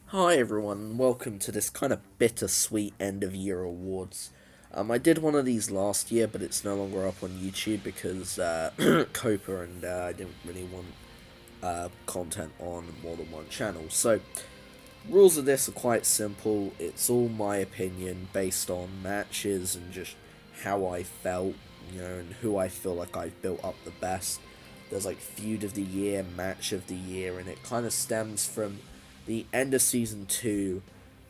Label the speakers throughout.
Speaker 1: Hi everyone, welcome to this kind of bittersweet end of year awards. I did one of these last year, but it's no longer up on YouTube because Copa and I didn't really want content on more than one channel. So, rules of this are quite simple. It's all my opinion based on matches and just how I felt, and who I feel like I've built up the best. There's like feud of the year, match of the year, and it kind of stems from the end of season 2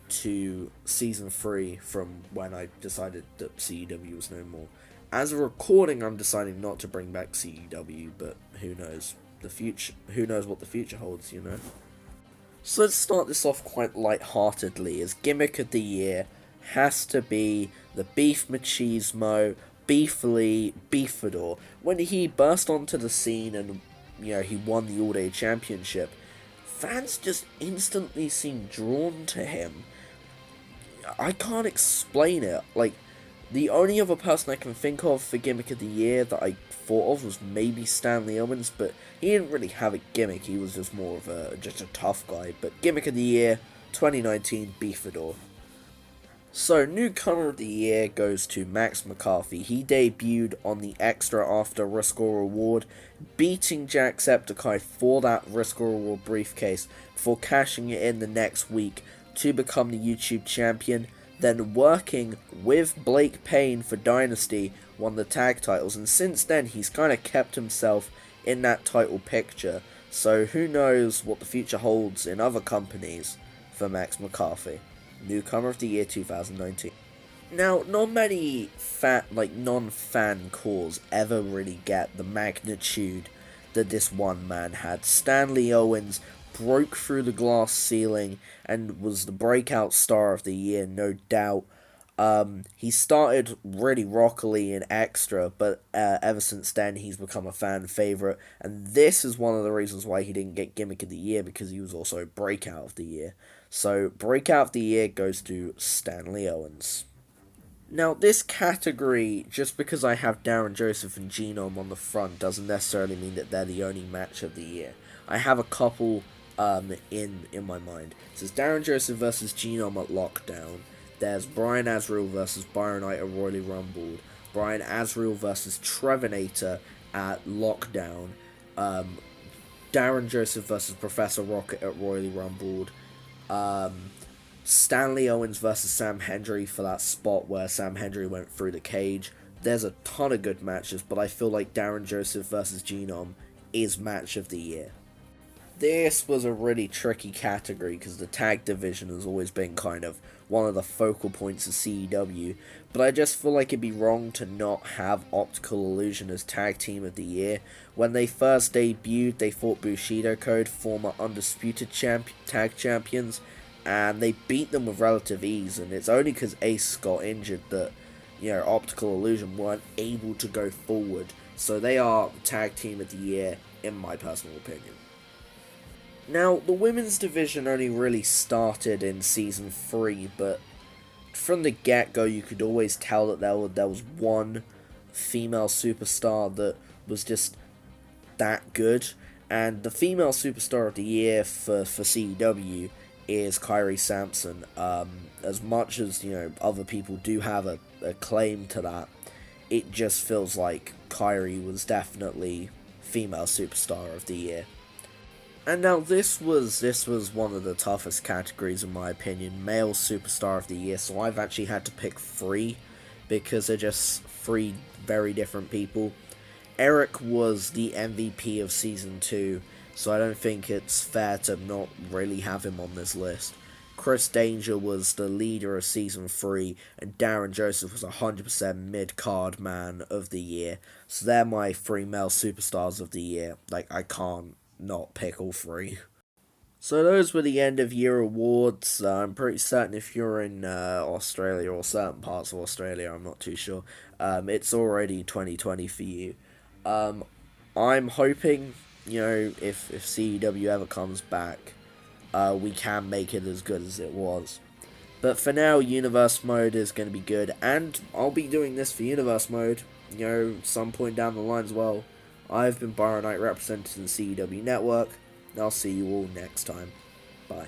Speaker 1: to season 3 from when I decided that CEW was no more. As a recording, I'm deciding not to bring back CEW, but who knows the future? Who knows what the future holds? So let's start this off quite light-heartedly, as gimmick of the year has to be the Beef Machismo, Beefly, Beefador. When he burst onto the scene and, he won the All-Day Championship, fans just instantly seemed drawn to him. I can't explain it. Like, the only other person I can think of for gimmick of the year that I thought of was maybe Stanley Owens, but he didn't really have a gimmick. He was just more of just a tough guy. But gimmick of the year, 2019, Beefador. So, newcomer of the year goes to Max McCarthy. He debuted on the Extra After Risk or Reward, beating Jacksepticeye for that Risk or Reward briefcase before cashing it in the next week to become the YouTube champion. Then working with Blake Payne for Dynasty, won the tag titles, and since then he's kind of kept himself in that title picture. So who knows what the future holds in other companies for Max McCarthy. Newcomer of the year 2019. Now, not many non-fan cores ever really get the magnitude that this one man had. Stanley Owens broke through the glass ceiling and was the breakout star of the year, no doubt. He started really rockily in Extra, but ever since then he's become a fan favorite, and this is one of the reasons why he didn't get Gimmick of the Year, because he was also Breakout of the Year. So, Breakout of the Year goes to Stanley Owens. Now, this category, just because I have Darren Joseph and Genome on the front, doesn't necessarily mean that they're the only match of the year. I have a couple in my mind. It says Darren Joseph versus Genome at Lockdown. There's Brian Azrael versus Byron Knight at Royally Rumbled. Brian Azrael versus Trevinator at Lockdown. Darren Joseph versus Professor Rocket at Royally Rumbled. Stanley Owens versus Sam Hendry for that spot where Sam Hendry went through the cage. There's a ton of good matches, but I feel like Darren Joseph versus Genome is match of the year. This was a really tricky category because the tag division has always been kind of one of the focal points of CEW, but I just feel like it'd be wrong to not have Optical Illusion as tag team of the year. When they first debuted, they fought Bushido Code, former undisputed tag champions, and they beat them with relative ease, and it's only because Ace got injured that, Optical Illusion weren't able to go forward, so they are the tag team of the year, in my personal opinion. Now, the women's division only really started in Season 3, but from the get-go you could always tell that there was one female superstar that was just that good, and the female superstar of the year for CEW is Kyrie Sampson. As much as, other people do have a claim to that, it just feels like Kyrie was definitely female superstar of the year. And now this was one of the toughest categories in my opinion, male superstar of the year, so I've actually had to pick 3, because they're just 3 very different people. Eric was the MVP of Season 2, so I don't think it's fair to not really have him on this list. Chris Danger was the leader of Season 3, and Darren Joseph was 100% mid-card man of the year, so they're my 3 male superstars of the year. Like, I can't not pick all 3. So those were the end of year awards. I'm pretty certain if you're in Australia or certain parts of Australia, I'm not too sure, it's already 2020 for you. I'm hoping, if CEW ever comes back, we can make it as good as it was. But for now, Universe Mode is going to be good, and I'll be doing this for Universe Mode, some point down the line as well. I've been Byron Knight, representing the CEW Network, and I'll see you all next time. Bye.